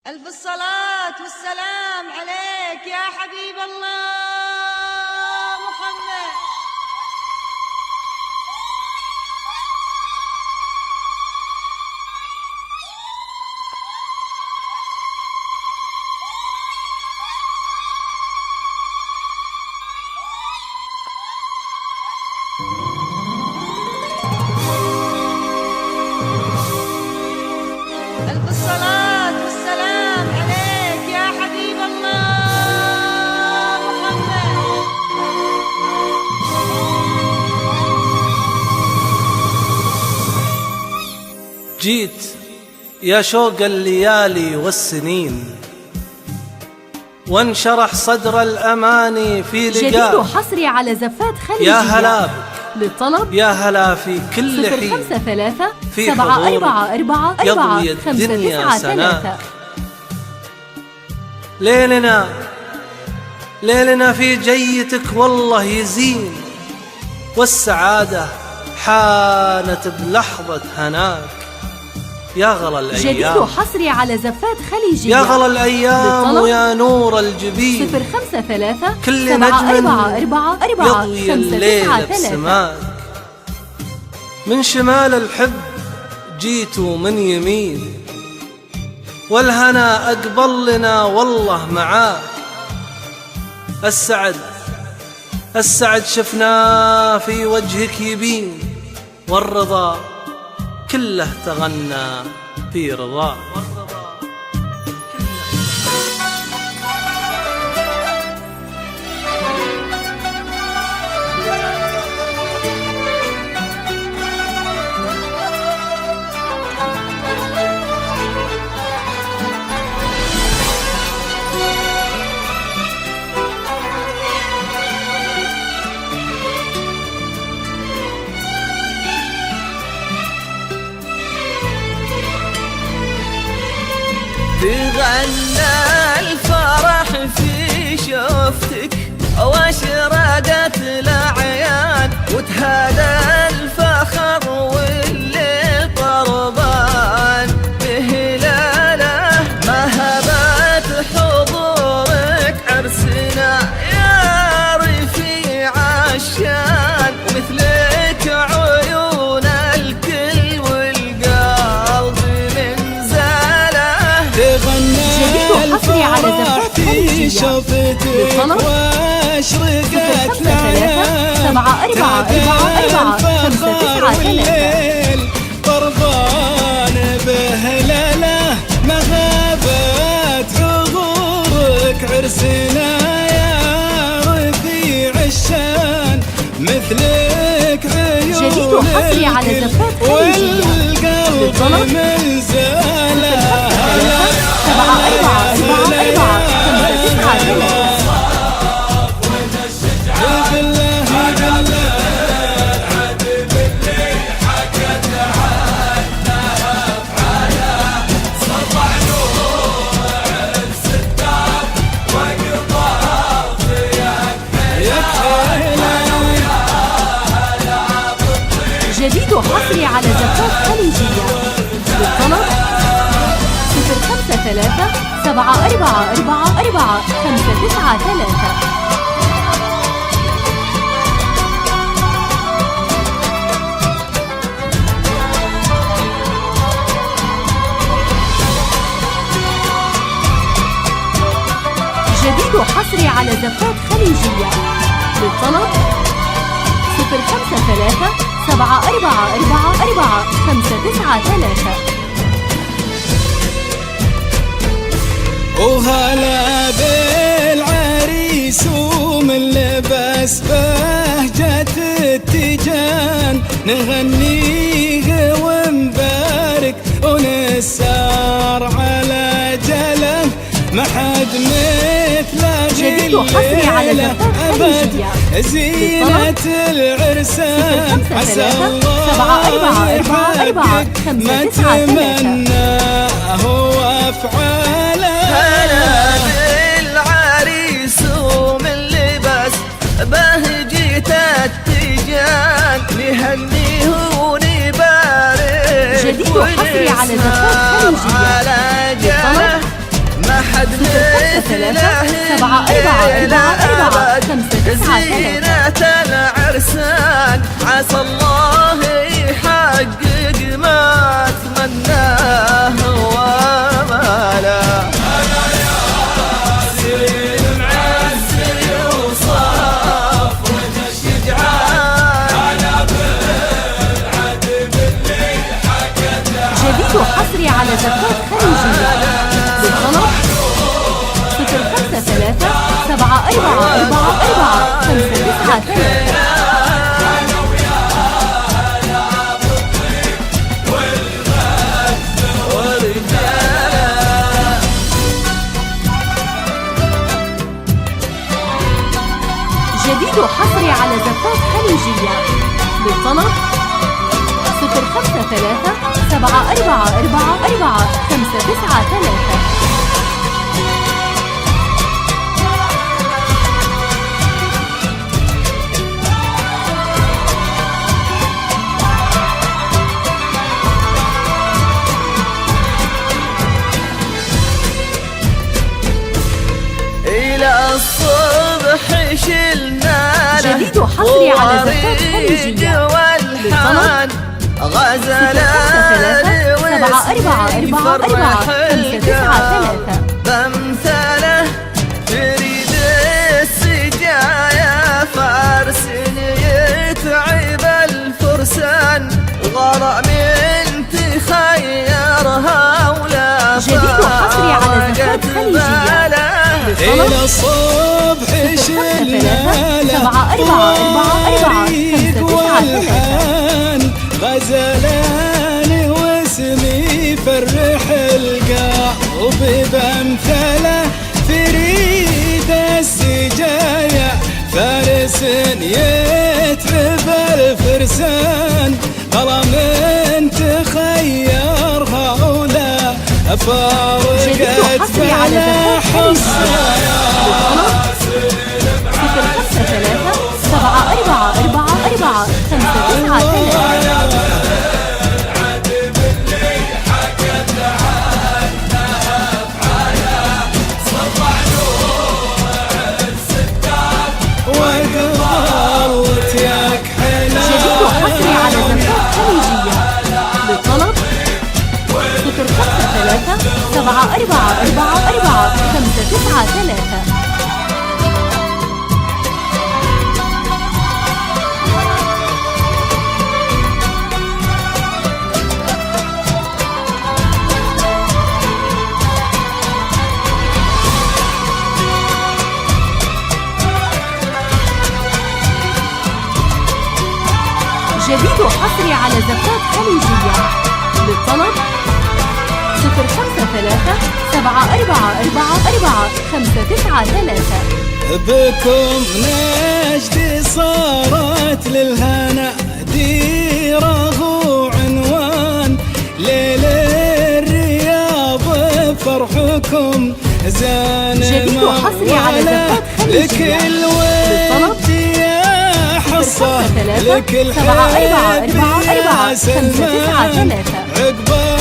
ألف الصلاة والسلام عليك يا حبيب الله محمد. ألف الصلاة والسلام عليك يا حبيب الله محمد. جيت يا شوق الليالي والسنين، وانشرح صدر الأماني في جديد لقاء. وحصري على زفات خليجية. يا هلا بك، للطلب يا هلا في كل حين 053 في 744 يضوي الدنيا سناك. ليلنا في جيتك والله يزين، والسعادة حانت بلحظة هناك. يا غلا جديد الأيام، وحصري على زفات خليجية. يا غلا الأيام للطلب ويا نور الجبين، 053 كل نجم 744 يضوي الليل بسماك. من شمال الحب جيت ومن يمين، والهنا أقبل لنا والله معاك. السعد شفناه في وجهك يبين، والرضا كله تغنى في رضاك. تغنى الفرح في شوفتك، واشرقت الأعيان، وتهادى الفخر واللي طربان بهلاله. مهبت حضورك عرسنا يا رفيع الشان، ومثلك عيون الكل والقلب من زاله. جديد وحصري على زفات خليجية. شوفتك واشرقت الأعيان، 744 والليل طربان بهلاله. مغابات عبورك عرسنا يا رفيع الشان، مثلك عيونك جديد وحصري على زفات خليجية. والقلب من زاله. 744 جديد وحصري على زفات خليجية. للطلب 053 744 593. جديد وحصري على زفات خليجية. للطلب 053 744 593. وهلا بالعريس ومن لبس بهجة التيجان، نغنيه ونبارك ونسار على جله. ما حد مثله جديد وحصري على زفات خليجية. زينة العرسان، عسى الله يحقق ما تمناه وافعاله. هلا بالعريس ومن لبس بهجة التيجان، نهنيه ونبارك جديد وحصري على زفات خليجية. على جله. 5 3 7 4 4 4 5 9 زينة العرسان عسى الله يحقق ما تمناه وماله. أنا ياسين معزي وصاف وشجعان أنا بالعدم اللي حكته. جديد وحصري على زفات خليجية بالطلب 0 5 3 7 4 4 4 5 9 3. جديد وحصري على زفات خليجية بالطلب 0 5 3 7 4 4 4 5 9 3. إلى الصبح شلنا له جديد وحصري على زفات خليجية والحان غزلان 7 4 4 4 5 9 3. بمثله تريد السجايا فارس يتعب الفرسان غرام تخيرها ولا جديد وحصري على زفات خليجية إلى الصبح شلنا له 7 4 4 4 5 9 3. غزلان واسمي فرح القاع وبمثله فريد السجايا فارس يتعب الفرسان غرام تخيرها ولا فارقت بلا حصان. 0 5 3 7 4 4 4 5 9 3. جديد وحصري على زفات خليجية بالطلب 0 5 3 7 4 4 4 5 9 3. جديد وحصري على زفات خليجية بالطلب 0 5 3 7 4 4 4 5 9 3. بكم نجدي صارت للهنا ديره وعنوان ليل الرياض فرحكم زان جديد وحصري على زفات خليجية بالطلب حصة لك 7 4 4 4 5 9 3. عقبال